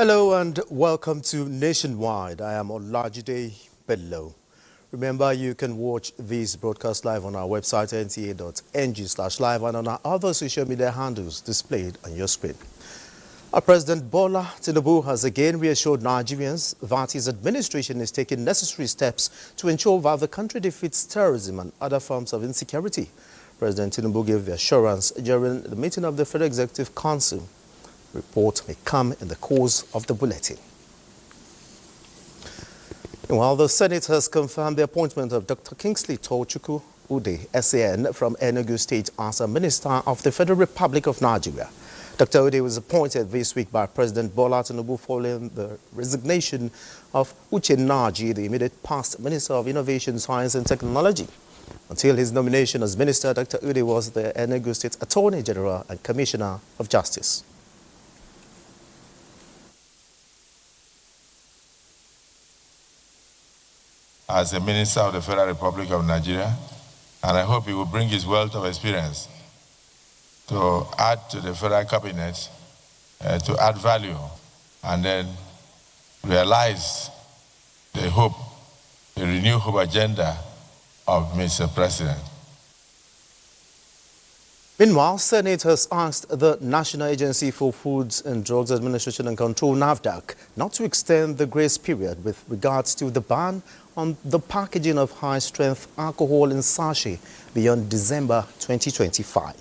Hello and welcome to Nationwide. I am Olajide Bello. Remember, you can watch this broadcast live on our website nta.ng/live and on our other social media handles displayed on your screen. Our President Bola Tinubu has again reassured Nigerians that his administration is taking necessary steps to ensure that the country defeats terrorism and other forms of insecurity. President Tinubu gave the assurance during the meeting of the Federal Executive Council. Report may come in the course of the bulletin. While the Senate has confirmed the appointment of Dr. Kingsley Tochukwu Ude, SAN, from Enugu State as a Minister of the Federal Republic of Nigeria. Dr. Ude was appointed this week by President Bola Tinubu following the resignation of Uche Naji, the immediate past Minister of Innovation, Science and Technology. Until his nomination as Minister, Dr. Ude was the Enugu State Attorney General and Commissioner of Justice. As a Minister of the Federal Republic of Nigeria, and I hope he will bring his wealth of experience to add to the Federal Cabinet, to add value, and then realize the hope, the renewed hope agenda of Mr. President. Meanwhile, Senate has asked the National Agency for Foods and Drugs Administration and Control, NAFDAC, not to extend the grace period with regards to the ban on the packaging of high-strength alcohol in sachet beyond December 2025.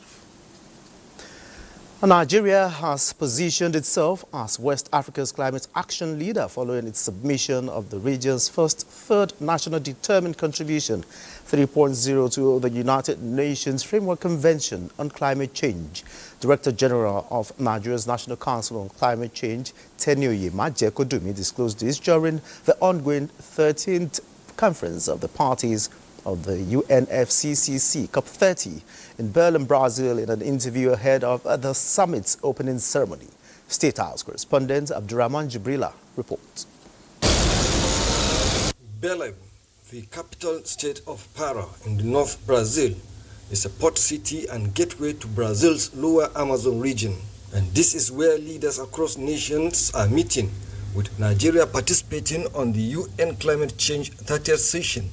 Nigeria has positioned itself as West Africa's climate action leader following its submission of the region's third national determined contribution, 3.0, to the United Nations Framework Convention on Climate Change. Director General of Nigeria's National Council on Climate Change, Tenioye Majekodumi, disclosed this during the ongoing 13th Conference of the Parties of the UNFCCC COP30 in Berlin, Brazil, in an interview ahead of the summit's opening ceremony. State House correspondent Abdurrahman Jibrila reports. Belém, the capital state of Para in the North Brazil, is a port city and gateway to Brazil's lower Amazon region. And this is where leaders across nations are meeting, with Nigeria participating on the UN Climate Change 30th session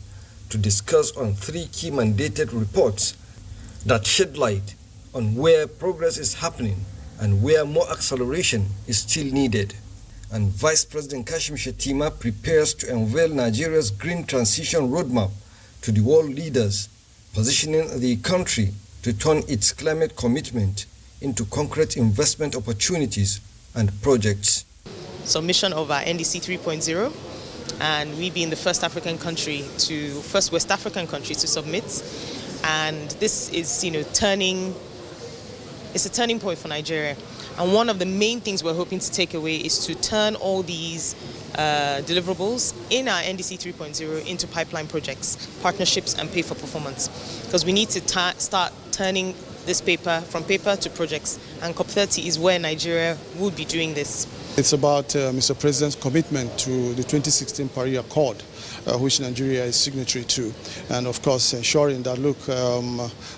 to discuss on 3 key mandated reports that shed light on where progress is happening and where more acceleration is still needed. And Vice President Kashim Shettima prepares to unveil Nigeria's green transition roadmap to the world leaders, positioning the country to turn its climate commitment into concrete investment opportunities and projects. Submission of our NDC 3.0, and we being the first West African country to submit. And this is, it's a turning point for Nigeria. And one of the main things we're hoping to take away is to turn all these deliverables in our NDC 3.0 into pipeline projects, partnerships, and pay for performance. Because we need to start turning this paper from paper to projects. And COP30 is where Nigeria will be doing this. It's about Mr. President's commitment to the 2016 Paris Accord, which Nigeria is signatory to, and of course ensuring that,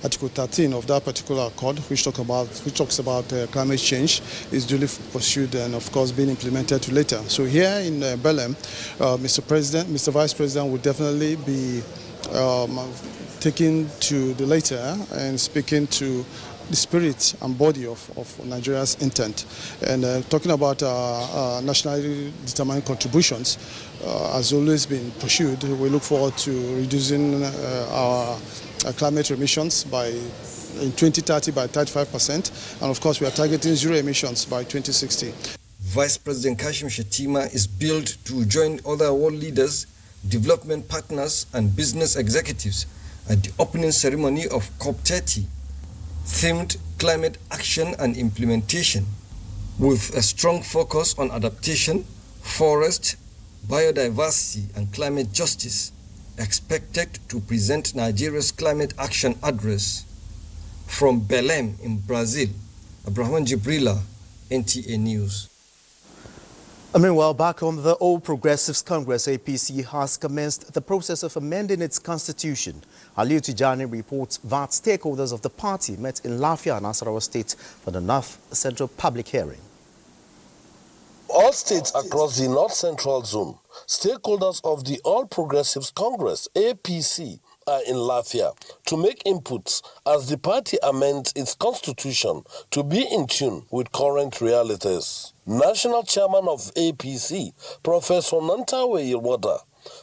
Article 13 of that particular accord, which talks about climate change, is duly pursued and of course being implemented to later. So here in Belém, Mr. Vice President will definitely be taking to the later and speaking to the spirit and body of Nigeria's intent. And talking about nationally determined contributions, has always been pursued. We look forward to reducing our climate emissions in 2030 by 35%, and of course we are targeting zero emissions by 2060. Vice President Kashim Shettima is billed to join other world leaders, development partners and business executives at the opening ceremony of COP30, themed Climate Action and Implementation, with a strong focus on adaptation, forest, biodiversity and climate justice, expected to present Nigeria's climate action address. From Belém in Brazil, Abdurrahman Jibrila, NTA News. Meanwhile, back home, the All Progressives Congress, APC, has commenced the process of amending its constitution. Aliu Tijani reports that stakeholders of the party met in Lafia, Nasarawa State, for the North Central public hearing. all states across the North Central Zone, stakeholders of the All Progressives Congress, APC, are in Lafia to make inputs as the party amends its constitution to be in tune with current realities. National Chairman of APC, Professor Nantawe Yilwada,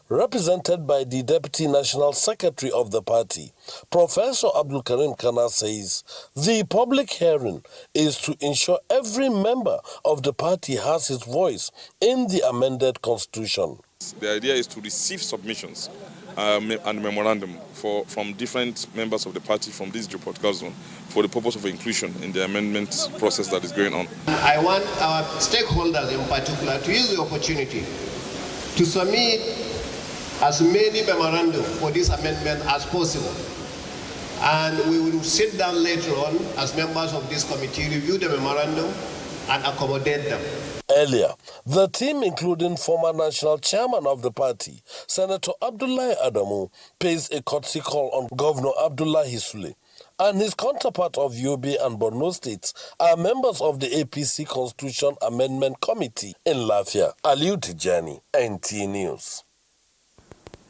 represented by the Deputy National Secretary of the party, Professor Abdul Karim Kana, says the public hearing is to ensure every member of the party has his voice in the amended constitution. The idea is to receive submissions and memorandum from different members of the party from this geopolitical zone for the purpose of inclusion in the amendment process that is going on. I want our stakeholders in particular to use the opportunity to submit as many memorandum for this amendment as possible. And we will sit down later on as members of this committee, review the memorandum and accommodate them. Earlier, the team, including former national chairman of the party, Senator Abdullahi Adamu, pays a courtesy call on Governor Abdullahi Sule, and his counterpart of Yobe and Borno states are members of the APC Constitution Amendment Committee in Lafia. Aliu Tijani, NT News.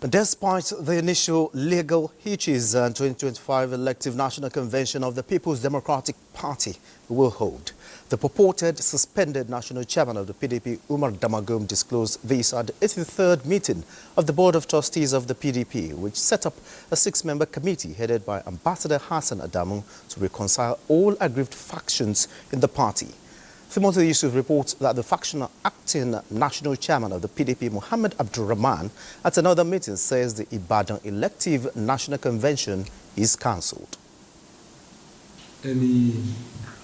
Despite the initial legal hitches, the 2025 elective National Convention of the People's Democratic Party will hold. The purported suspended national chairman of the PDP, Umar Damagum, disclosed this at the 83rd meeting of the Board of Trustees of the PDP, which set up a 6-member committee headed by Ambassador Hassan Adamu to reconcile all aggrieved factions in the party. Timothy Yusuf reports that the factional acting national chairman of the PDP, Muhammad Abdurrahman, at another meeting says the Ibadan elective national convention is cancelled. Any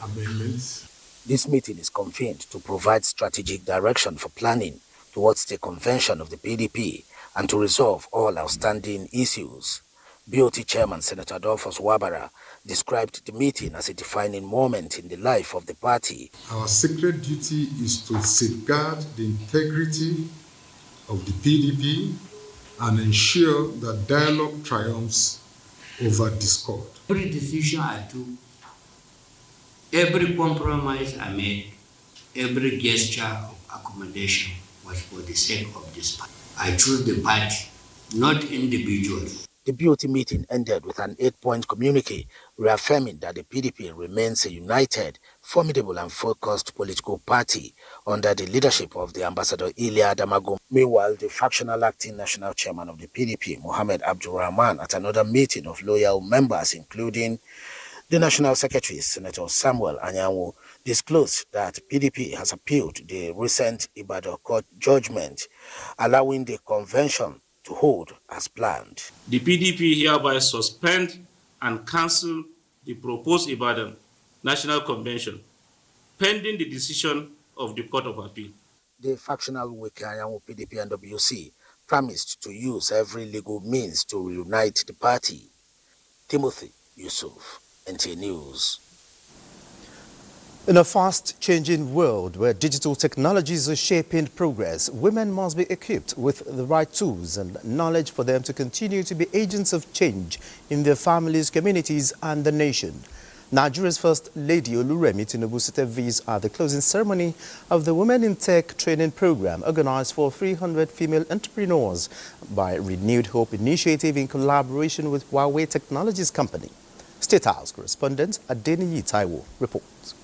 amendments? This meeting is convened to provide strategic direction for planning towards the convention of the PDP and to resolve all outstanding issues. BOT Chairman Senator Adolphus Wabara described the meeting as a defining moment in the life of the party. Our sacred duty is to safeguard the integrity of the PDP and ensure that dialogue triumphs over discord. Every decision I took, every compromise I made, every gesture of accommodation was for the sake of this party. I chose the party, not individuals. The BOT meeting ended with an 8-point communique reaffirming that the PDP remains a united, formidable and focused political party under the leadership of the Ambassador Ilia Damagum. Meanwhile, the factional acting national chairman of the PDP, Muhammad Abdurrahman, at another meeting of loyal members, including the National Secretary, Senator Samuel Anyanwu, disclosed that PDP has appealed the recent Ibadan court judgment, allowing the convention to hold as planned. The PDP hereby suspend and cancel the proposed Ibadan National Convention, pending the decision of the Court of Appeal. The factional Anyanwu PDP and WC promised to use every legal means to reunite the party. Timothy Yusuf, NT News. In a fast-changing world where digital technologies are shaping progress, women must be equipped with the right tools and knowledge for them to continue to be agents of change in their families, communities, and the nation. Nigeria's First Lady Oluremi Tinubu set these at the closing ceremony of the Women in Tech training program organized for 300 female entrepreneurs by Renewed Hope Initiative in collaboration with Huawei Technologies Company. State House correspondent Adeniyi Taiwo reports.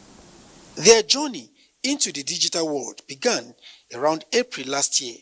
Their journey into the digital world began around April last year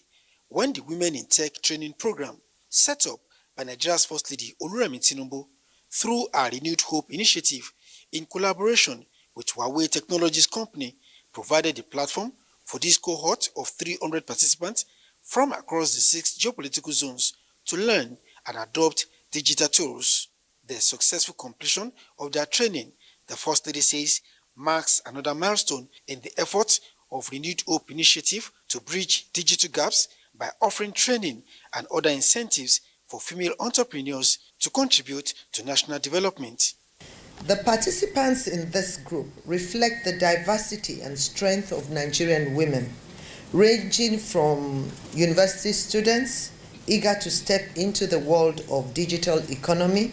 when the Women in Tech training program set up by Nigeria's First Lady Oluremi Tinubu through our Renewed Hope initiative in collaboration with Huawei Technologies Company provided a platform for this cohort of 300 participants from across the 6 geopolitical zones to learn and adopt digital tools. The successful completion of their training, the First Lady says, marks another milestone in the efforts of Renewed Hope initiative to bridge digital gaps by offering training and other incentives for female entrepreneurs to contribute to national development. The participants in this group reflect the diversity and strength of Nigerian women, ranging from university students eager to step into the world of digital economy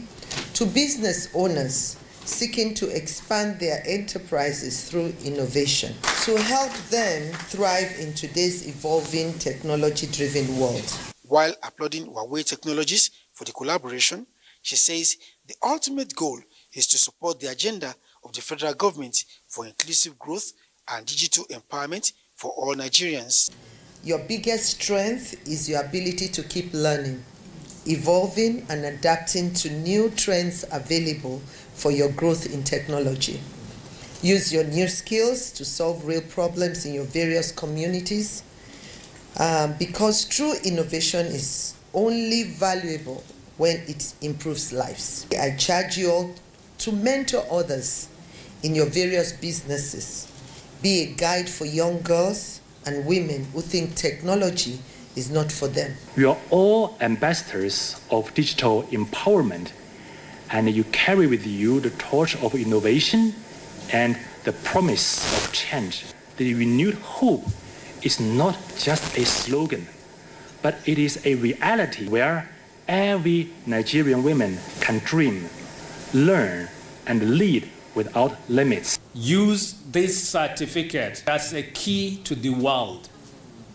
to business owners seeking to expand their enterprises through innovation to help them thrive in today's evolving technology-driven world. While applauding Huawei Technologies for the collaboration, she says the ultimate goal is to support the agenda of the federal government for inclusive growth and digital empowerment for all Nigerians. Your biggest strength is your ability to keep learning, evolving and adapting to new trends available for your growth in technology. Use your new skills to solve real problems in your various communities, because true innovation is only valuable when it improves lives. I charge you all to mentor others in your various businesses. Be a guide for young girls and women who think technology is not for them. We are all ambassadors of digital empowerment, and you carry with you the torch of innovation and the promise of change. The renewed hope is not just a slogan, but it is a reality where every Nigerian woman can dream, learn, and lead without limits. Use this certificate as a key to the world.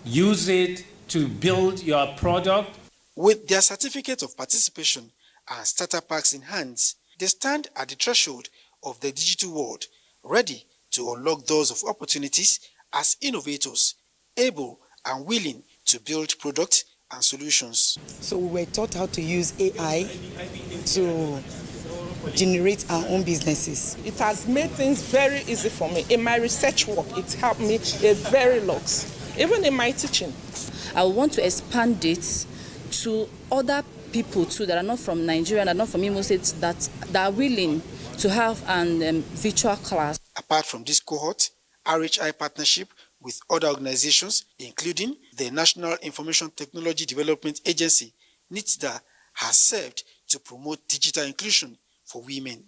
Use it to build your product. With their certificate of participation and starter packs in hands, they stand at the threshold of the digital world, ready to unlock doors of opportunities as innovators, able and willing to build products and solutions. So we were taught how to use AI to generate our own businesses. It has made things very easy for me. In my research work, it helped me a very lot, even in my teaching. I want to expand it to other people too that are not from Nigeria, that are not from Imo State, that are willing to have a virtual class. Apart from this cohort, RHI partnership with other organizations, including the National Information Technology Development Agency, NITDA, has served to promote digital inclusion for women.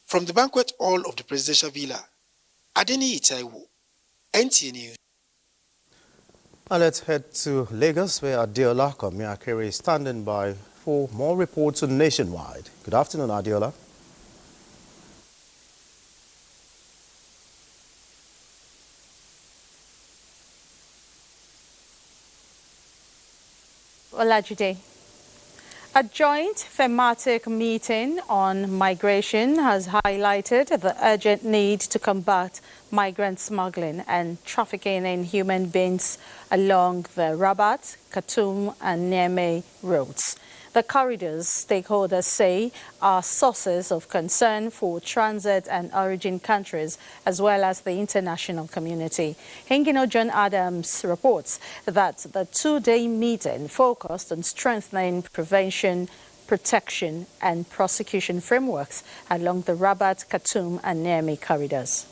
From the banquet hall of the Presidential Villa, Adeni Itaiwo, NTA News. And let's head to Lagos, where Adiola Komiakere is standing by for more reports on Nationwide. Good afternoon, Adiola. Olajude. A joint thematic meeting on migration has highlighted the urgent need to combat migrant smuggling and trafficking in human beings along the Rabat, Khartoum and Niamey roads. The corridors, stakeholders say, are sources of concern for transit and origin countries, as well as the international community. Hengino John Adams reports that the two-day meeting focused on strengthening prevention, protection and prosecution frameworks along the Rabat, Khartoum and Niamey corridors.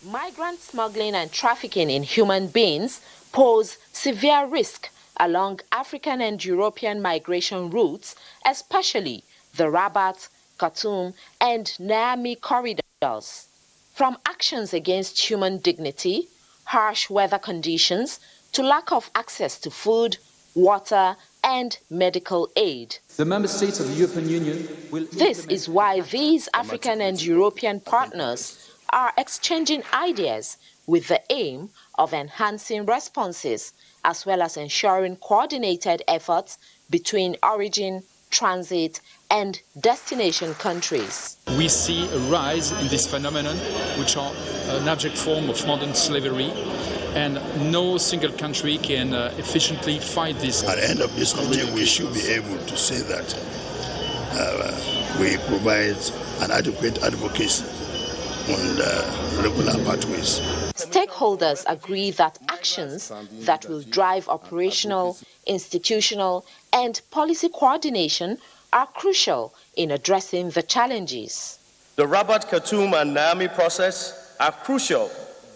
Migrant smuggling and trafficking in human beings pose severe risk along African and European migration routes, especially the Rabat, Khartoum and Niamey corridors. From actions against human dignity, harsh weather conditions, to lack of access to food, water and medical aid. The member states of the European Union will... This is why these African and European partners are exchanging ideas with the aim of enhancing responses as well as ensuring coordinated efforts between origin, transit, and destination countries. We see a rise in this phenomenon, which are an abject form of modern slavery, and no single country can efficiently fight this. At the end of this meeting, we should be able to say that we provide an adequate advocacy on the regular pathways. Stakeholders agree that actions that will drive operational, institutional, and policy coordination are crucial in addressing the challenges. The Rabat, Khartoum, and Niamey process are crucial,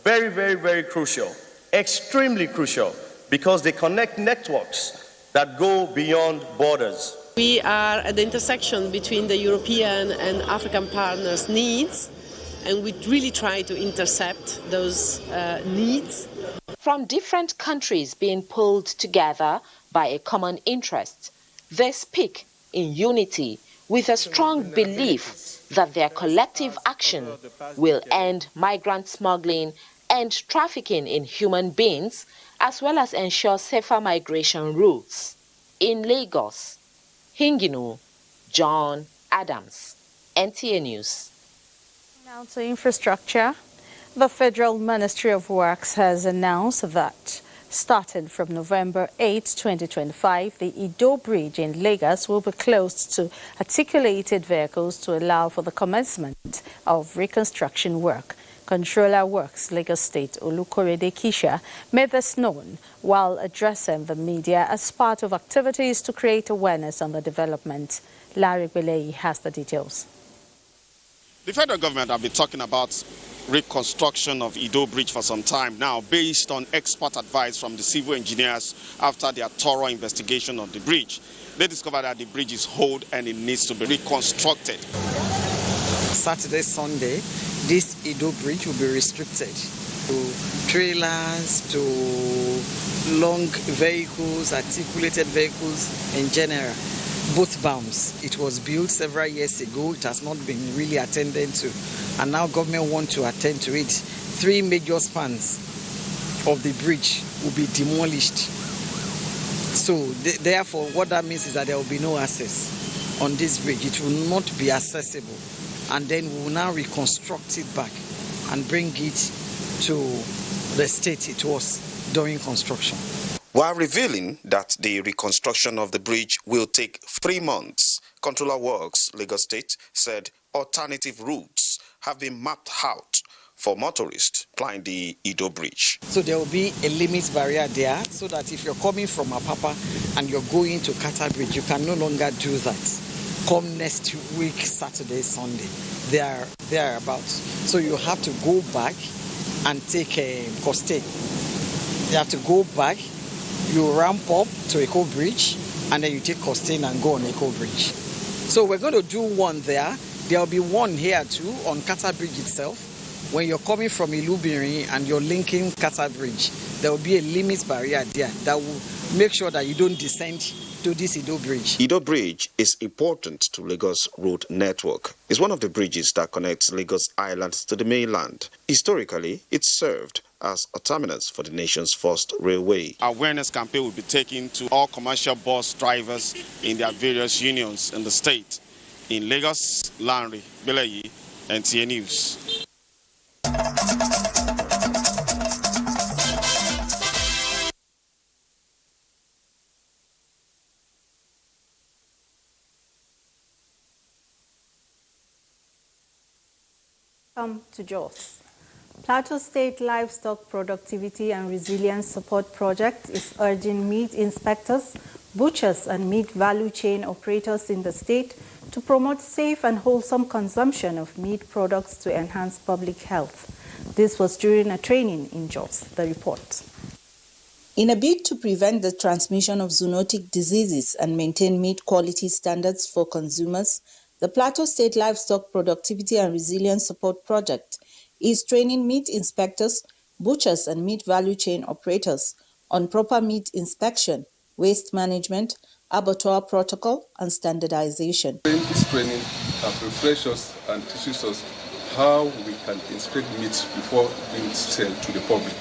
very, very, very crucial, extremely crucial, because they connect networks that go beyond borders. We are at the intersection between the European and African partners' needs, and we really try to intercept those needs. From different countries being pulled together by a common interest, they speak in unity with a strong belief that their collective action will end migrant smuggling and trafficking in human beings, as well as ensure safer migration routes. In Lagos, Hinginu, John Adams, NTA News. Now to infrastructure. The Federal Ministry of Works has announced that starting from November 8, 2025, the Ido Bridge in Lagos will be closed to articulated vehicles to allow for the commencement of reconstruction work. Controller Works Lagos State Olukorede Kisha made this known while addressing the media as part of activities to create awareness on the development. Larry Belei has the details. The federal government have been talking about reconstruction of Ido Bridge for some time now, based on expert advice from the civil engineers after their thorough investigation of the bridge. They discovered that the bridge is old and it needs to be reconstructed. Saturday, Sunday, this Ido Bridge will be restricted to trailers, to long vehicles, articulated vehicles in general. Both bounds. It was built several years ago. It has not been really attended to. And now government want to attend to it. 3 major spans of the bridge will be demolished. So therefore, what that means is that there will be no access on this bridge. It will not be accessible. And then we will now reconstruct it back and bring it to the state it was during construction. While revealing that the reconstruction of the bridge will take 3 months, Controller Works Lagos State said alternative routes have been mapped out for motorists flying the Ido Bridge. So there will be a limit barrier there so that if you're coming from Apapa and you're going to Kata Bridge, you can no longer do that. Come next week, Saturday, Sunday, thereabouts. So you have to go back and take a Coste. You have to go back. You ramp up to Eco Bridge, and then you take Costain and go on Eco Bridge. So we're going to do one there. There will be one here too on Kata Bridge itself. When you're coming from Ilubiri and you're linking Kata Bridge, there will be a limit barrier there that will make sure that you don't descend to this Ido Bridge. Ido Bridge is important to Lagos road network. It's one of the bridges that connects Lagos Island to the mainland. Historically, it served as a terminus for the nation's first railway. Awareness campaign will be taken to all commercial bus drivers in their various unions in the state. In Lagos, Larry Belei, NTA News. Come to Jos. Plateau State Livestock Productivity and Resilience Support Project is urging meat inspectors, butchers and meat value chain operators in the state to promote safe and wholesome consumption of meat products to enhance public health. This was during a training in Jos. The report. In a bid to prevent the transmission of zoonotic diseases and maintain meat quality standards for consumers, the Plateau State Livestock Productivity and Resilience Support Project is training meat inspectors, butchers and meat value chain operators on proper meat inspection, waste management, abattoir protocol and standardization. This training refreshes us and teaches us how we can inspect meat before being sold to the public.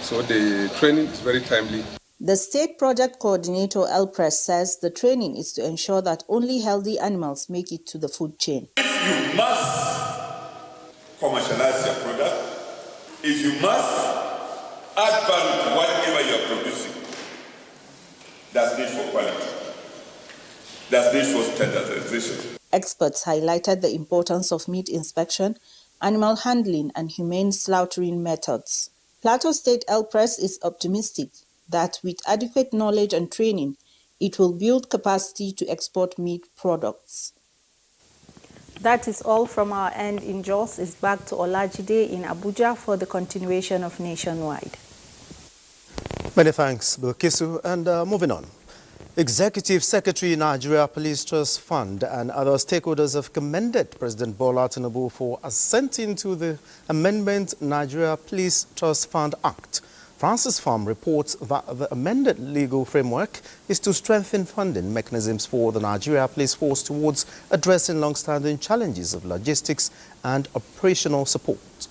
So the training is very timely. The State Project Coordinator El-Press says the training is to ensure that only healthy animals make it to the food chain. If you must commercialize your product, if you must add value to whatever you are producing, that's need for quality. That's need for standardization. Experts highlighted the importance of meat inspection, animal handling, and humane slaughtering methods. Plateau State El-Press is optimistic that with adequate knowledge and training, it will build capacity to export meat products. That is all from our end in Jos. It's back to Olajide in Abuja for the continuation of Nationwide. Many thanks, Bilkisu. And moving on. Executive Secretary Nigeria Police Trust Fund and other stakeholders have commended President Bola Tinubu for assenting to the Amendment Nigeria Police Trust Fund Act Francis Farm reports that the amended legal framework is to strengthen funding mechanisms for the Nigeria Police Force towards addressing long-standing challenges of logistics and operational support.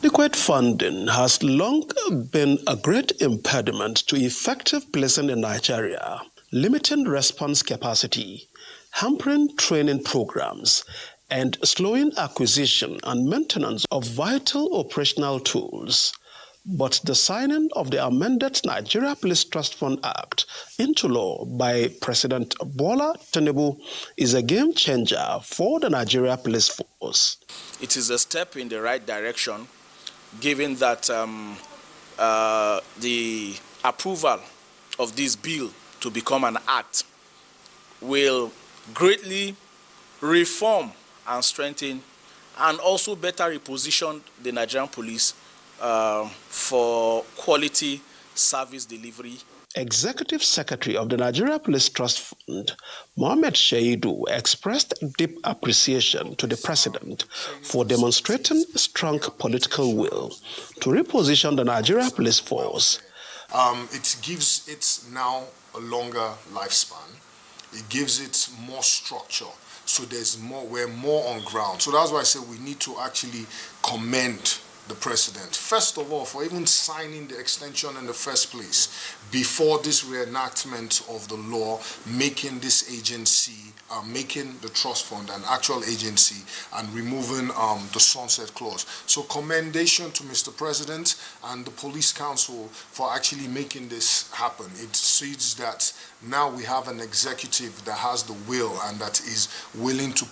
Adequate funding has long been a great impediment to effective policing in Nigeria, limiting response capacity, hampering training programs, and slowing acquisition and maintenance of vital operational tools. But the signing of the amended Nigeria Police Trust Fund Act into law by President Bola Tinubu is a game changer for the Nigeria Police Force. It is a step in the right direction, given that the approval of this bill to become an act will greatly reform and strengthen and also better reposition the Nigerian police for quality service delivery. Executive Secretary of the Nigeria Police Trust Fund, Mohammed Shaidu, expressed deep appreciation to the President for demonstrating strong political will to reposition the Nigeria Police Force. It gives it now a longer lifespan. It gives it more structure. So we're more on ground. So that's why I say we need to actually commend the President, first of all, for even signing the extension in the first place before this reenactment of the law, making this agency, making the trust fund an actual agency and removing the sunset clause. So commendation to Mr. President and the Police Council for actually making this happen. It sees that now we have an executive that has the will and that is willing to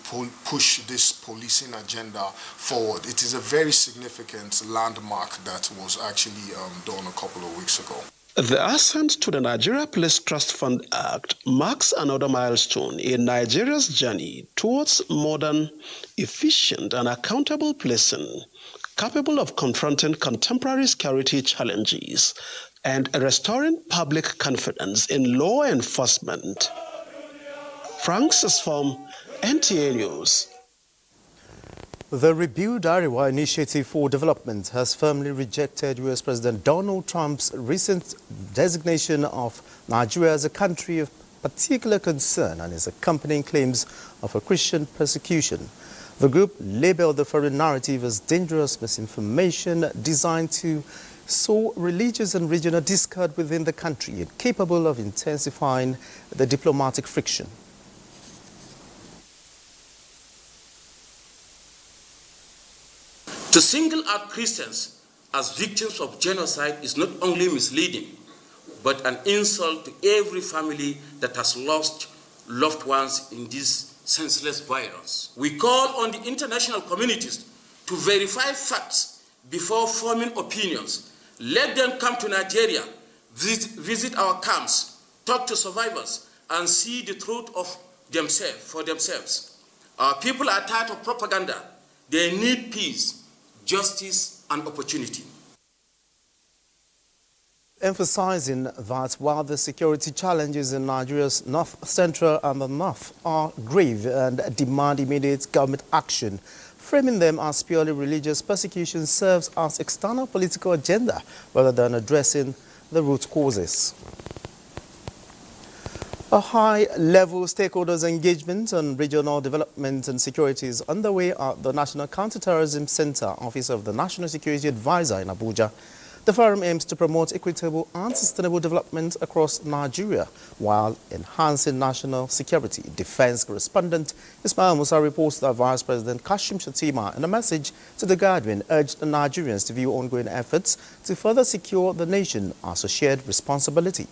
push this policing agenda forward. It is a very significant landmark that was actually done a couple of weeks ago. The assent to the Nigeria Police Trust Fund Act marks another milestone in Nigeria's journey towards modern, efficient and accountable policing, capable of confronting contemporary security challenges and restoring public confidence in law enforcement. Francis Farm, NTA News. The Rebuild Ariwa Initiative for Development has firmly rejected U.S. President Donald Trump's recent designation of Nigeria as a country of particular concern and its accompanying claims of a Christian persecution. The group labeled the foreign narrative as dangerous misinformation designed to sow religious and regional discord within the country and capable of intensifying the diplomatic friction. To single out Christians as victims of genocide is not only misleading, but an insult to every family that has lost loved ones in this senseless violence. We call on the international communities to verify facts before forming opinions. Let them come to Nigeria, visit our camps, talk to survivors, and see the truth of themselves for themselves. Our people are tired of propaganda. They need peace, justice and opportunity. Emphasizing that while the security challenges in Nigeria's north, central and the north are grave and demand immediate government action, framing them as purely religious persecution serves as external political agenda rather than addressing the root causes. A high-level stakeholders engagement on regional development and security is underway at the National Counterterrorism Center, Office of the National Security Advisor in Abuja. The forum aims to promote equitable and sustainable development across Nigeria while enhancing national security. Defense correspondent Ismail Musa reports that Vice President Kashim Shettima, in a message to the Guardian, urged the Nigerians to view ongoing efforts to further secure the nation as a shared responsibility.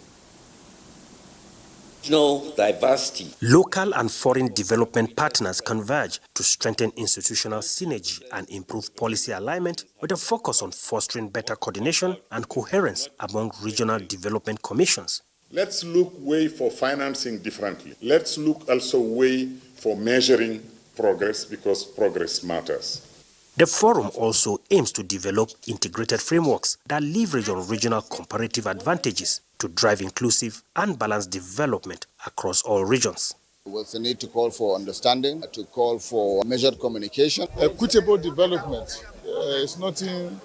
Diversity. Local and foreign development partners converge to strengthen institutional synergy and improve policy alignment with a focus on fostering better coordination and coherence among regional development commissions. Let's look way for financing differently. Let's look also way for measuring progress because progress matters. The forum also aims to develop integrated frameworks that leverage on regional comparative advantages to drive inclusive and balanced development across all regions. With the need to call for understanding, to call for measured communication. Equitable development is nothing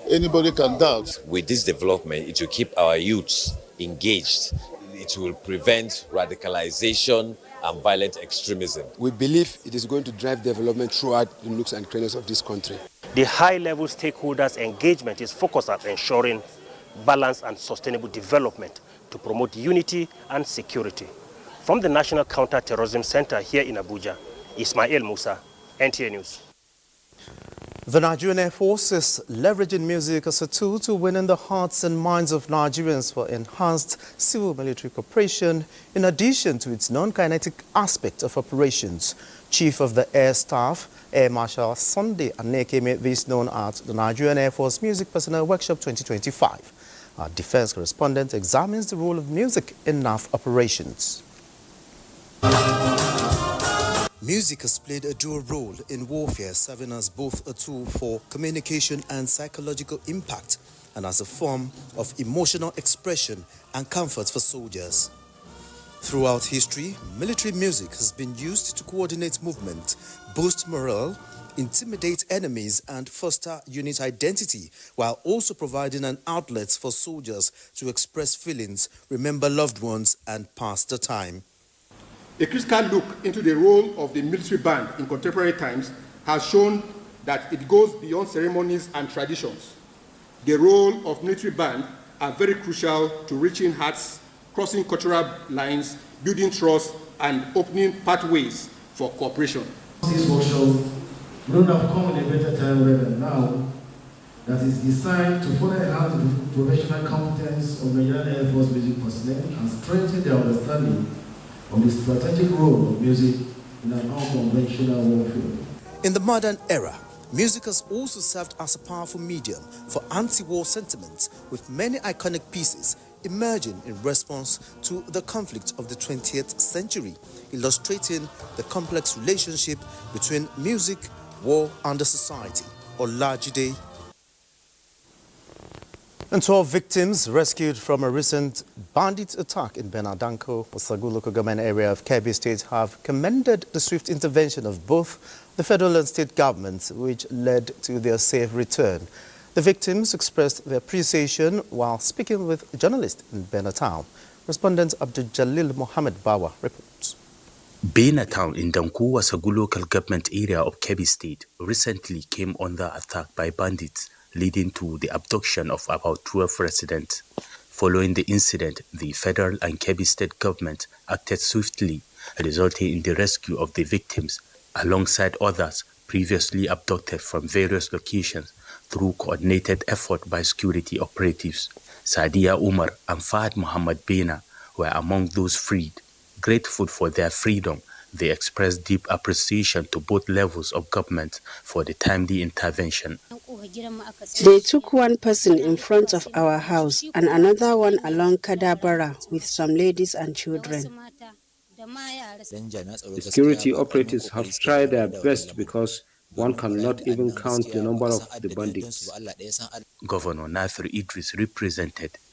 anybody can doubt. With this development, it will keep our youths engaged. It will prevent radicalization and violent extremism. We believe it is going to drive development throughout the nooks and crannies of this country. The high-level stakeholders' engagement is focused on ensuring balanced and sustainable development to promote unity and security. From the National Counter-Terrorism Center here in Abuja, Ismail Musa, NTA News. The Nigerian Air Force is leveraging music as a tool to win in the hearts and minds of Nigerians for enhanced civil-military cooperation, in addition to its non-kinetic aspect of operations. Chief of the Air Staff, Air Marshal Sunday Aneke, made this known at the Nigerian Air Force Music Personnel Workshop 2025. Our defense correspondent examines the role of music in NAF operations. Music has played a dual role in warfare, serving as both a tool for communication and psychological impact, and as a form of emotional expression and comfort for soldiers. Throughout history, military music has been used to coordinate movement, boost morale, intimidate enemies, and foster unit identity, while also providing an outlet for soldiers to express feelings, remember loved ones, and pass the time. A critical look into the role of the military band in contemporary times has shown that it goes beyond ceremonies and traditions. The role of military band are very crucial to reaching hearts, crossing cultural lines, building trust, and opening pathways for cooperation. This workshop would not have come in a better time rather than now, that is designed to further enhance the professional competence of Nigerian Air Force music personnel and strengthen their understanding of the strategic role of music in an unconventional warfare. In the modern era, music has also served as a powerful medium for anti-war sentiments, with many iconic pieces emerging in response to the conflict of the 20th century, illustrating the complex relationship between music, war, and the society. Olajide. And 12 victims rescued from a recent bandit attack in Benadanko, Osagu local government area of Kebbi State, have commended the swift intervention of both the federal and state governments, which led to their safe return. The victims expressed their appreciation while speaking with journalists in Bena Town. Respondent Abdul Jalil Mohammed Bawa reports. Bena Town in Danko, Osagu local government area of Kebbi State, recently came under attack by bandits, leading to the abduction of about 12 residents. Following the incident, the federal and Kebbi state government acted swiftly, resulting in the rescue of the victims, alongside others previously abducted from various locations through coordinated effort by security operatives. Sadia Umar and Fahad Muhammad Bena were among those freed. Grateful for their freedom, they expressed deep appreciation to both levels of government for the timely intervention. They took one person in front of our house and another one along Kadabara with some ladies and children. The security operatives have tried their best because one cannot even count the number of the bandits. Governor Nasir Idris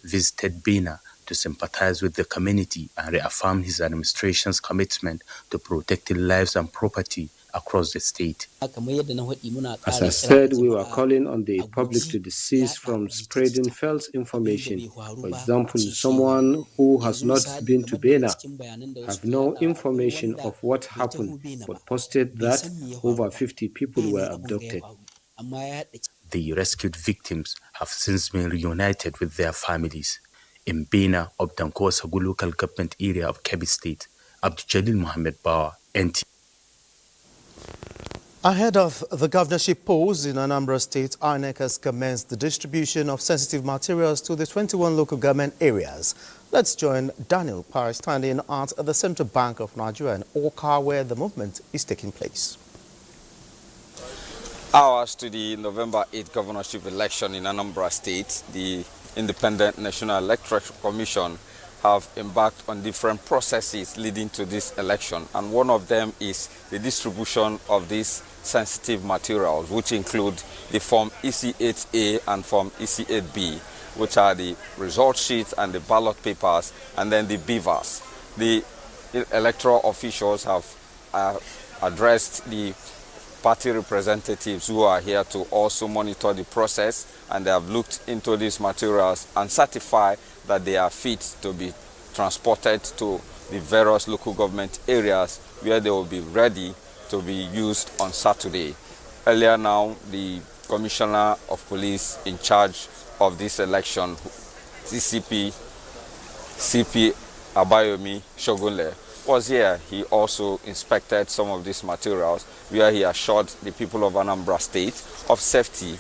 visited Bena to sympathize with the community and reaffirm his administration's commitment to protecting lives and property across the state. As I said, we were calling on the public to desist from spreading false information. For example, someone who has not been to Bena have no information of what happened, but posted that over 50 people were abducted. The rescued victims have since been reunited with their families. In Bena of Danko Osagu local government area of Kebbi State, Abdul Jalil Mohammed Bawa, NT. Ahead of the governorship polls in Anambra State, INEC has commenced the distribution of sensitive materials to the 21 local government areas. Let's join Daniel Parry standing at the Central Bank of Nigeria in Awka, where the movement is taking place. Hours to the November 8th governorship election in Anambra State, the Independent National Electoral Commission have embarked on different processes leading to this election, and one of them is the distribution of these sensitive materials, which include the Form EC8A and Form EC8B, which are the result sheets and the ballot papers, and then the beavers. The electoral officials have addressed the party representatives who are here to also monitor the process, and they have looked into these materials and certify that they are fit to be transported to the various local government areas where they will be ready to be used on Saturday. Earlier now, the Commissioner of Police in charge of this election, CP Abayomi Shogunle, was here. He also inspected some of these materials where he assured the people of Anambra State of safety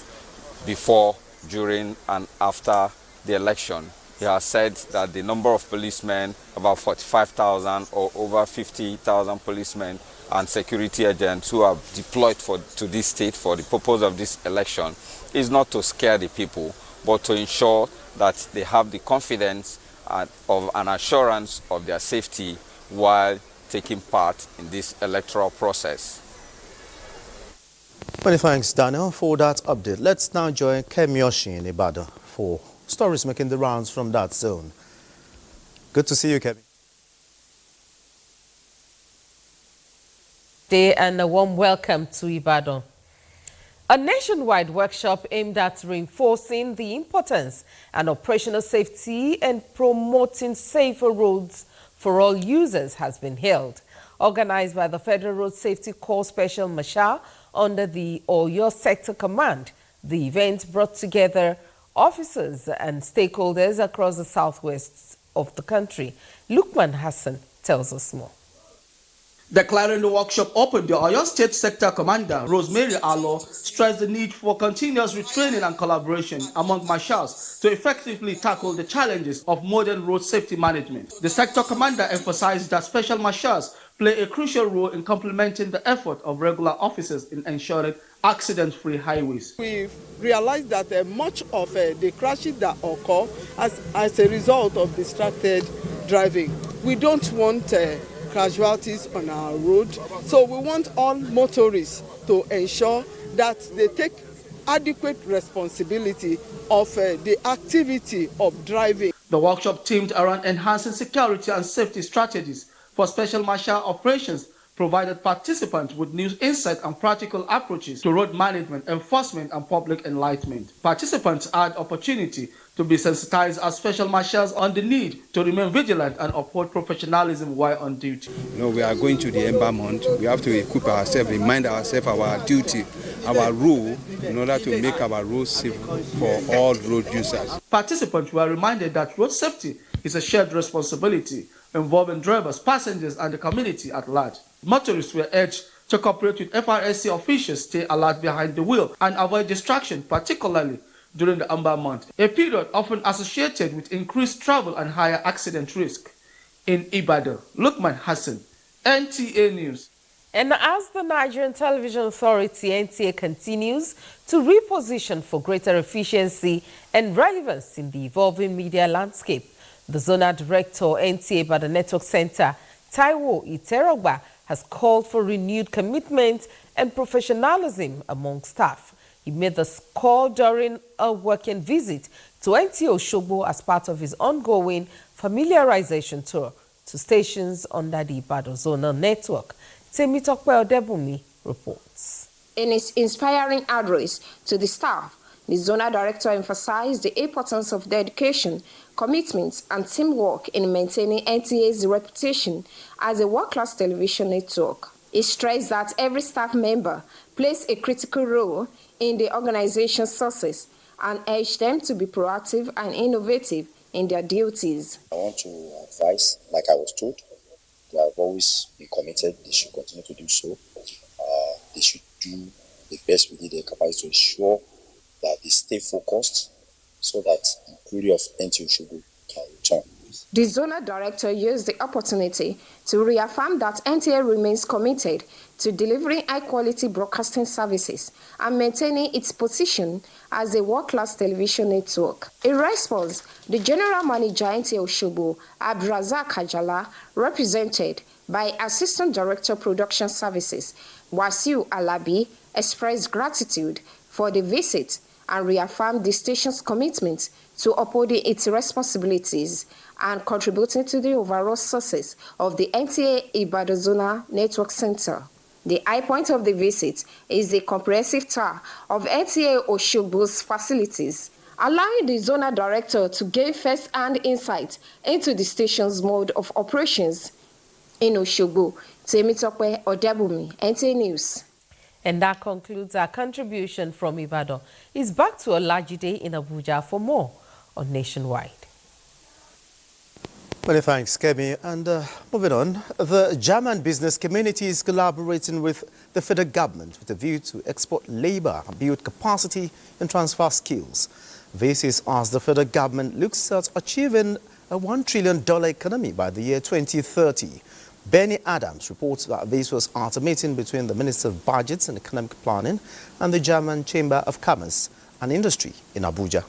before, during and after the election. He has said that the number of policemen, about 45,000 or over 50,000 policemen and security agents who are deployed to this state for the purpose of this election, is not to scare the people, but to ensure that they have the confidence of an assurance of their safety while taking part in this electoral process. Many thanks, Daniel, for that update. Let's now join Kemi in Ibadan for stories making the rounds from that zone. Good to see you, Kemi. And a warm welcome to Ibadan. A nationwide workshop aimed at reinforcing the importance and operational safety and promoting safer roads for all users has been held. Organized by the Federal Road Safety Corps Special Marshal under the Oyo Sector Command, the event brought together officers and stakeholders across the southwest of the country. Lukman Hassan tells us more. Declaring the workshop open, the Oyo State Sector Commander, Rosemary Allo, stressed the need for continuous retraining and collaboration among marshals to effectively tackle the challenges of modern road safety management. The Sector Commander emphasized that special marshals play a crucial role in complementing the effort of regular officers in ensuring accident-free highways. We've realized that much of the crashes that occur as a result of distracted driving. We don't want casualties on our road, so we want all motorists to ensure that they take adequate responsibility of the activity of driving. The workshop themed around enhancing security and safety strategies for special marshal operations provided participants with new insight and practical approaches to road management, enforcement, and public enlightenment. Participants had opportunity to be sensitized as special marshals on the need to remain vigilant and uphold professionalism while on duty. We are going to the Ember Month. We have to equip ourselves, remind ourselves of our duty, our role, in order to make our roads safe for all road users. Participants were reminded that road safety is a shared responsibility involving drivers, passengers, and the community at large. Motorists were urged to cooperate with FRSC officials, stay alert behind the wheel, and avoid distraction, particularly during the Amber Month, a period often associated with increased travel and higher accident risk. In Ibadan, Lukman Hassan, NTA News. And as the Nigerian Television Authority, NTA, continues to reposition for greater efficiency and relevance in the evolving media landscape, the Zonal Director, NTA by the Network Center, Taiwo Iterogba, has called for renewed commitment and professionalism among staff. He made this call during a working visit to NTA Osogbo as part of his ongoing familiarization tour to stations under the Ibadan Zonal Network. Temitope Odebumi reports. In his inspiring address to the staff, the Zonal Director emphasized the importance of dedication, commitment, and teamwork in maintaining NTA's reputation as a world-class television network. He stressed that every staff member plays a critical role in the organization's success and urged them to be proactive and innovative in their duties. I want to advise, like I was told, they have always been committed. They should continue to do so. They should do the best within their capacity to ensure that they stay focused so that the query of NTA Osogbo can return. The Zonal Director used the opportunity to reaffirm that NTA remains committed to delivering high-quality broadcasting services and maintaining its position as a world-class television network. In response, the General Manager NTA Osogbo, Abdulrazak Ajala, represented by Assistant Director Production Services, Wasiu Alabi, expressed gratitude for the visit and reaffirmed the station's commitment to upholding its responsibilities and contributing to the overall success of the NTA Ibadan Zonal Network Center. The high point of the visit is the comprehensive tour of NTA Oshogbo's facilities, allowing the zonal director to gain first-hand insight into the station's mode of operations. In Oshogbo, Temitope Odebumi, NTA News. And that concludes our contribution from Ibadan. It's back to Olajide in Abuja for more on Nationwide. Many thanks, Kemi. And moving on, the German business community is collaborating with the federal government with a view to export labor, build capacity and transfer skills. This is as the federal government looks at achieving a $1 trillion economy by the year 2030. Benny Adams reports that this was at a meeting between the Minister of Budgets and Economic Planning and the German Chamber of Commerce and Industry in Abuja.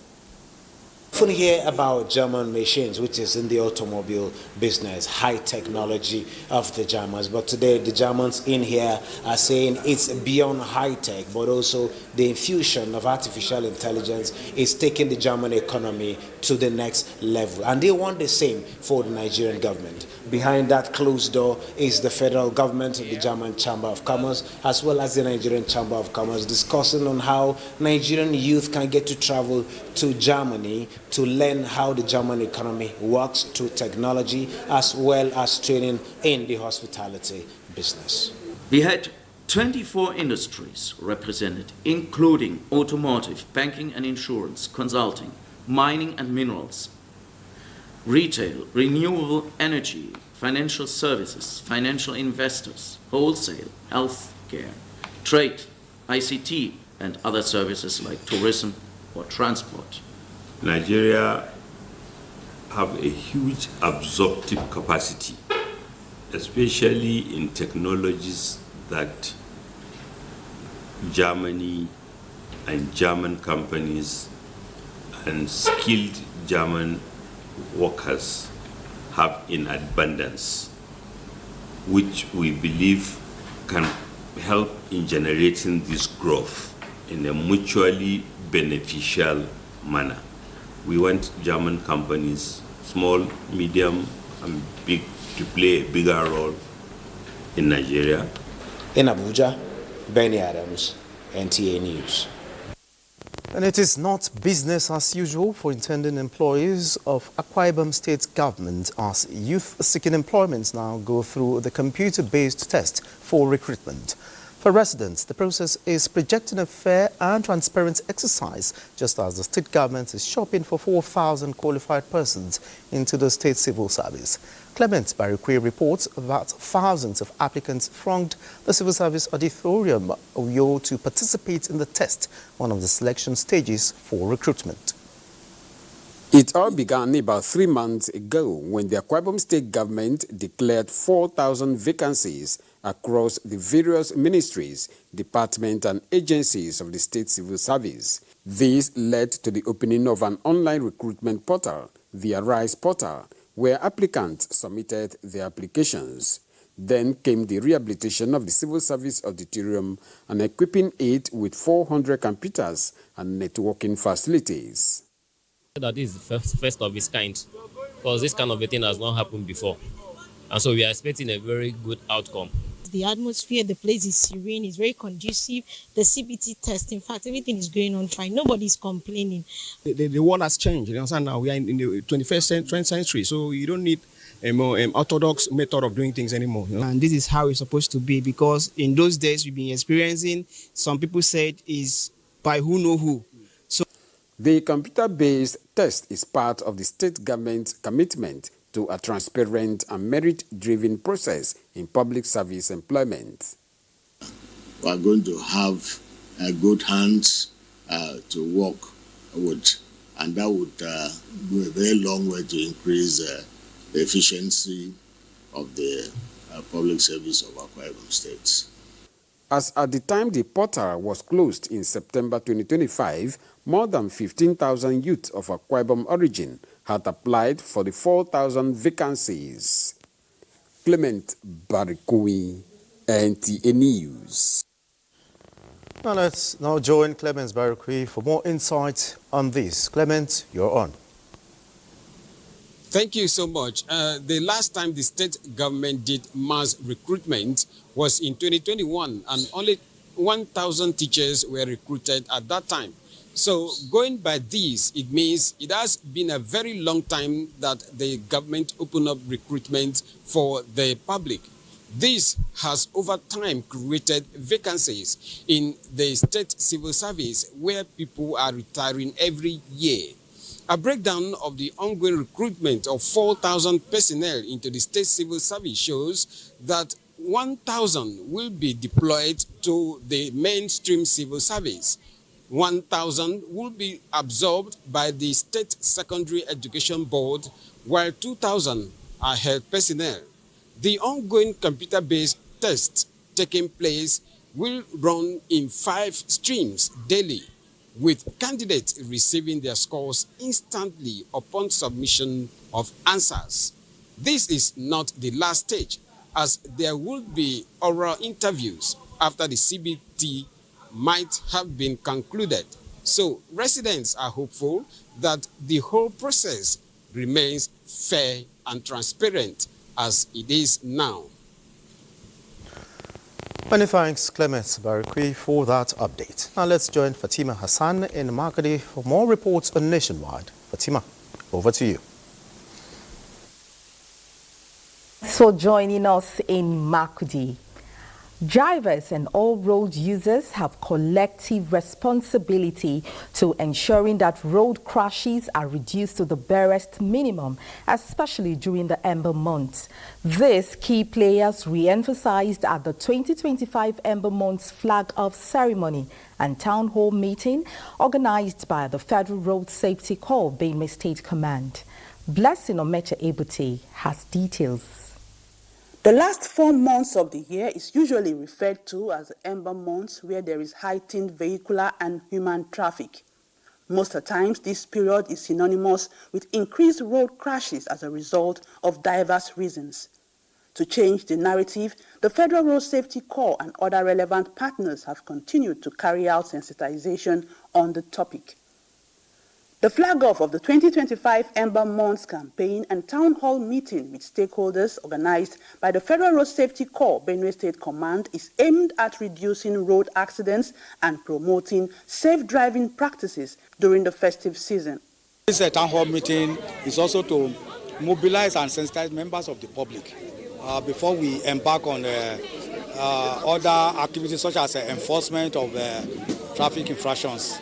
Often hear about German machines, which is in the automobile business, high technology of the Germans. But today, the Germans in here are saying it's beyond high tech, but also the infusion of artificial intelligence is taking the German economy to the next level. And they want the same for the Nigerian government. Behind that closed door is the federal government, the German Chamber of Commerce, as well as the Nigerian Chamber of Commerce, discussing on how Nigerian youth can get to travel to Germany to learn how the German economy works through technology, as well as training in the hospitality business. We had 24 industries represented, including automotive, banking and insurance, consulting, mining and minerals, retail, renewable energy, financial services, financial investors, wholesale, healthcare, trade, ICT, and other services like tourism or transport. Nigeria have a huge absorptive capacity, especially in technologies that Germany and German companies and skilled German workers have in abundance, which we believe can help in generating this growth in a mutually beneficial manner. We want German companies, small, medium, and big, to play a bigger role in Nigeria. In Abuja, Benny Adams, NTA News. And it is not business as usual for intending employees of Akwa Ibom State government as youth seeking employment now go through the computer-based test for recruitment. For residents, the process is projecting a fair and transparent exercise, just as the state government is shopping for 4,000 qualified persons into the state civil service. Clement Barikwe reports that thousands of applicants thronged the civil service auditorium Uyo to participate in the test, one of the selection stages for recruitment. It all began about 3 months ago when the Akwa Ibom State government declared 4,000 vacancies across the various ministries, departments and agencies of the state civil service. This led to the opening of an online recruitment portal, the Arise portal, where applicants submitted their applications. Then came the rehabilitation of the civil service auditorium and equipping it with 400 computers and networking facilities. That is the first of its kind, because this kind of a thing has not happened before. And so we are expecting a very good outcome. The atmosphere, the place is serene, it's very conducive. The CBT test, in fact, everything is going on fine. Nobody's complaining. The world has changed. You understand now? We are in the 21st century, so you don't need a more orthodox method of doing things anymore. You know? And this is how it's supposed to be, because in those days we've been experiencing, some people said is by who know who. So the computer-based test is part of the state government's commitment to a transparent and merit-driven process in public service employment. We are going to have good hands to work with, and that would go a very long way to increase the efficiency of the public service of Akwa Ibom State. As at the time the portal was closed in September 2025, more than 15,000 youth of Akwa Ibom origin had applied for the 4,000 vacancies. Clement Barikwe, NTA News. Now let's now join Clement Barikwe for more insight on this. Clement, you're on. Thank you so much. The last time the state government did mass recruitment was in 2021, and only 1,000 teachers were recruited at that time. So going by this, it means it has been a very long time that the government opened up recruitment for the public. This has over time created vacancies in the state civil service where people are retiring every year. A breakdown of the ongoing recruitment of 4,000 personnel into the state civil service shows that 1,000 will be deployed to the mainstream civil service. 1,000 will be absorbed by the State Secondary Education Board, while 2,000 are health personnel. The ongoing computer-based tests taking place will run in 5 streams daily, with candidates receiving their scores instantly upon submission of answers. This is not the last stage, as there will be oral interviews after the CBT might have been concluded. So residents are hopeful that the whole process remains fair and transparent as it is now. Many thanks, Clement Barikwi, for that update. Now let's join Fatima Hassan in Makudi for more reports on Nationwide. Fatima, over to you. So joining us in Makudi. Drivers and all road users have collective responsibility to ensuring that road crashes are reduced to the barest minimum, especially during the Ember months. This key players re-emphasized at the 2025 Ember months flag-off ceremony and town hall meeting organized by the Federal Road Safety Corps, Benue State Command. Blessing Omeche Ebute has details. The last 4 months of the year is usually referred to as the Ember months, where there is heightened vehicular and human traffic. Most of the times, this period is synonymous with increased road crashes as a result of diverse reasons. To change the narrative, the Federal Road Safety Corps and other relevant partners have continued to carry out sensitization on the topic. The flag-off of the 2025 Ember Months campaign and town hall meeting with stakeholders organized by the Federal Road Safety Corps, Benue State Command, is aimed at reducing road accidents and promoting safe driving practices during the festive season. This town hall meeting is also to mobilize and sensitize members of the public before we embark on other activities such as enforcement of traffic infractions.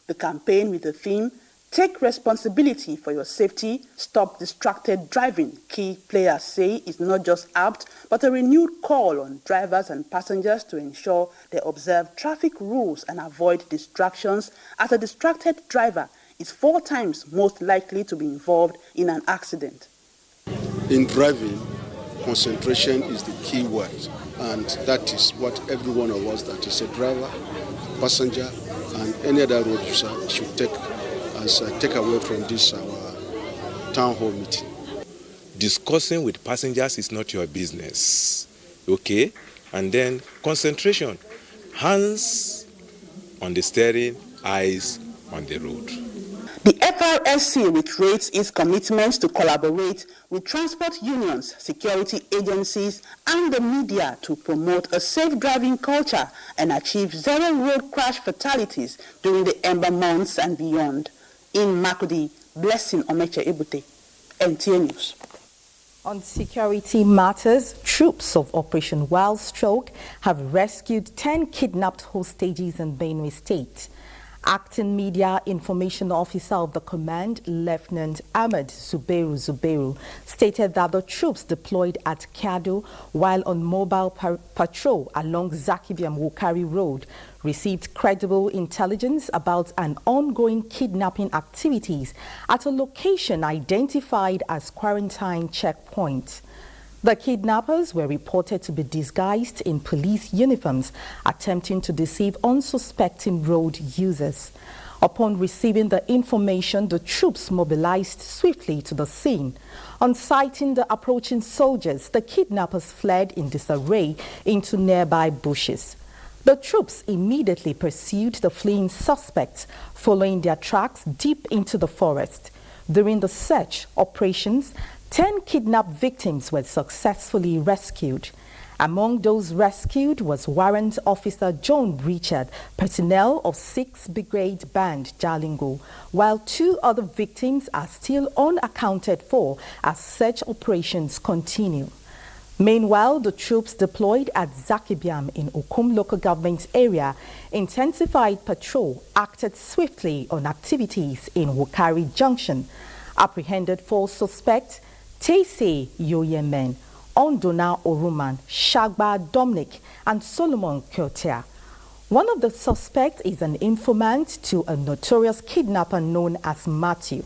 The campaign with the theme, "Take responsibility for your safety, stop distracted driving," key players say is not just apt, but a renewed call on drivers and passengers to ensure they observe traffic rules and avoid distractions, as a distracted driver is 4 times most likely to be involved in an accident. In driving, concentration is the key word, and that is what every one of us that is a driver, passenger, and any other road user should take away from this our town hall meeting. Discussing with passengers is not your business, okay? And then concentration, hands on the steering, eyes on the road. The FRSC reiterates its commitment to collaborate with transport unions, security agencies, and the media to promote a safe driving culture and achieve 0 road crash fatalities during the Ember months and beyond. In Makudi, Blessing Omeche Ebute, NTA News. On security matters, troops of Operation Wild Stroke have rescued 10 kidnapped hostages in Benue State. Acting Media Information Officer of the command, Lieutenant Ahmed Zubeiru, stated that the troops deployed at Kado while on mobile patrol along Zakibiam-Wukari Road received credible intelligence about an ongoing kidnapping activities at a location identified as Quarantine Checkpoint. The kidnappers were reported to be disguised in police uniforms, attempting to deceive unsuspecting road users. Upon receiving the information, the troops mobilized swiftly to the scene. On sighting the approaching soldiers, the kidnappers fled in disarray into nearby bushes. The troops immediately pursued the fleeing suspects, following their tracks deep into the forest. During the search operations, 10 kidnapped victims were successfully rescued. Among those rescued was Warrant Officer John Richard, personnel of 6th Brigade Band Jalingo, while 2 other victims are still unaccounted for as search operations continue. Meanwhile, the troops deployed at Zakibiam in Okum local government area intensified patrol, acted swiftly on activities in Wukari Junction, apprehended 4 suspects, Tese Yoyemen, Ondona Oruman, Shagba Dominic, and Solomon Kyotea. One of the suspects is an informant to a notorious kidnapper known as Matthew.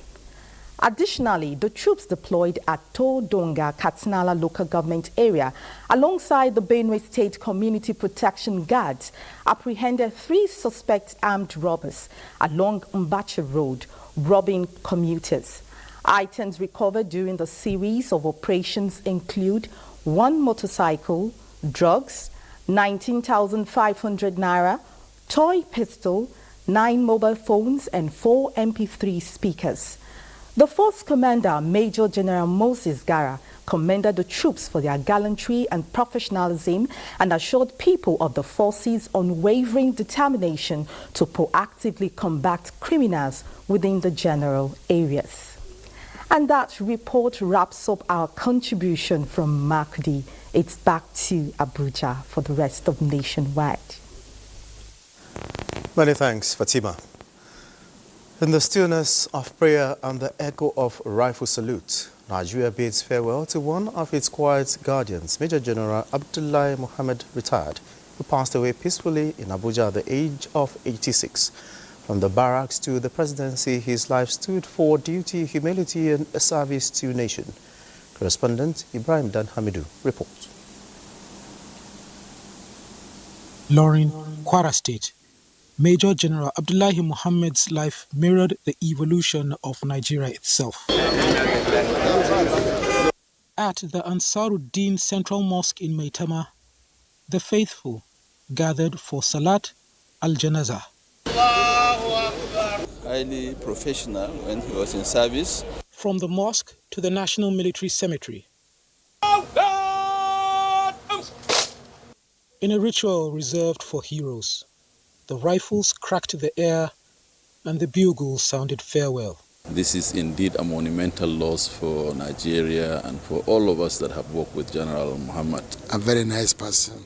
Additionally, the troops deployed at Todonga, Katsnala local government area, alongside the Benue State Community Protection Guards, apprehended 3 suspect armed robbers along Mbache Road, robbing commuters. Items recovered during the series of operations include 1 motorcycle, drugs, 19,500 naira, toy pistol, 9 mobile phones, and 4 MP3 speakers. The Force Commander, Major General Moses Gara, commended the troops for their gallantry and professionalism and assured people of the force's unwavering determination to proactively combat criminals within the general areas. And that report wraps up our contribution from Makudi. It's back to Abuja for the rest of Nationwide. Many thanks, Fatima. In the stillness of prayer and the echo of rifle salute, Nigeria bids farewell to one of its quiet guardians, Major General Abdullahi Mohammed, retired, who passed away peacefully in Abuja at the age of 86. From the barracks to the presidency, his life stood for duty, humility, and a service to nation. Correspondent Ibrahim Dan Hamidou reports. Lorin, Kwara State. Major General Abdullahi Mohammed's life mirrored the evolution of Nigeria itself. At the Ansaruddin Central Mosque in Maitama, the faithful gathered for Salat al-Janazah. Highly professional when he was in service. From the mosque to the National Military Cemetery. In a ritual reserved for heroes, the rifles cracked the air and the bugles sounded farewell. This is indeed a monumental loss for Nigeria and for all of us that have worked with General Muhammad. A very nice person.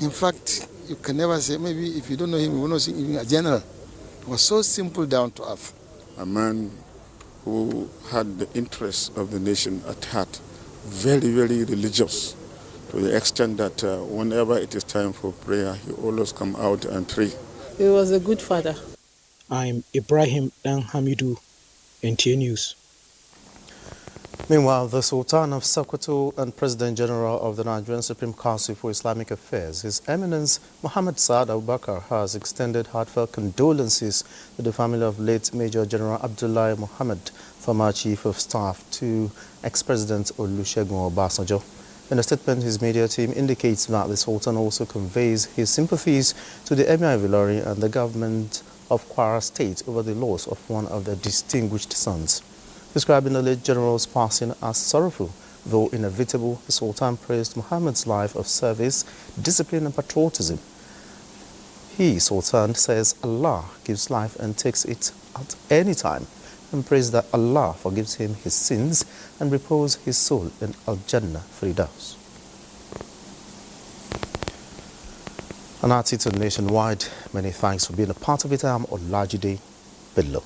In fact, you can never say, maybe if you don't know him, you will not see him a general. He was so simple, down to earth. A man who had the interests of the nation at heart, very, very religious, to the extent that whenever it is time for prayer, he always come out and pray. He was a good father. I'm Ibrahim Dan Hamidou, NTA News. Meanwhile, the Sultan of Sokoto and President General of the Nigerian Supreme Council for Islamic Affairs, His Eminence Muhammad Saad Abubakar, has extended heartfelt condolences to the family of late Major General Abdullahi Mohammed, former Chief of Staff to ex-President Olusegun Obasanjo. In a statement, his media team indicates that the Sultan also conveys his sympathies to the Emir of Ilorin and the government of Kwara State over the loss of one of their distinguished sons. Describing the late general's passing as sorrowful, though inevitable, the Sultan praised Muhammad's life of service, discipline and patriotism. He, Sultan, says Allah gives life and takes it at any time, and prays that Allah forgives him his sins and repose his soul in Al-Jannah Firdaus. And that's it on Nationwide. Many thanks for being a part of it. I'm Olajide Bello.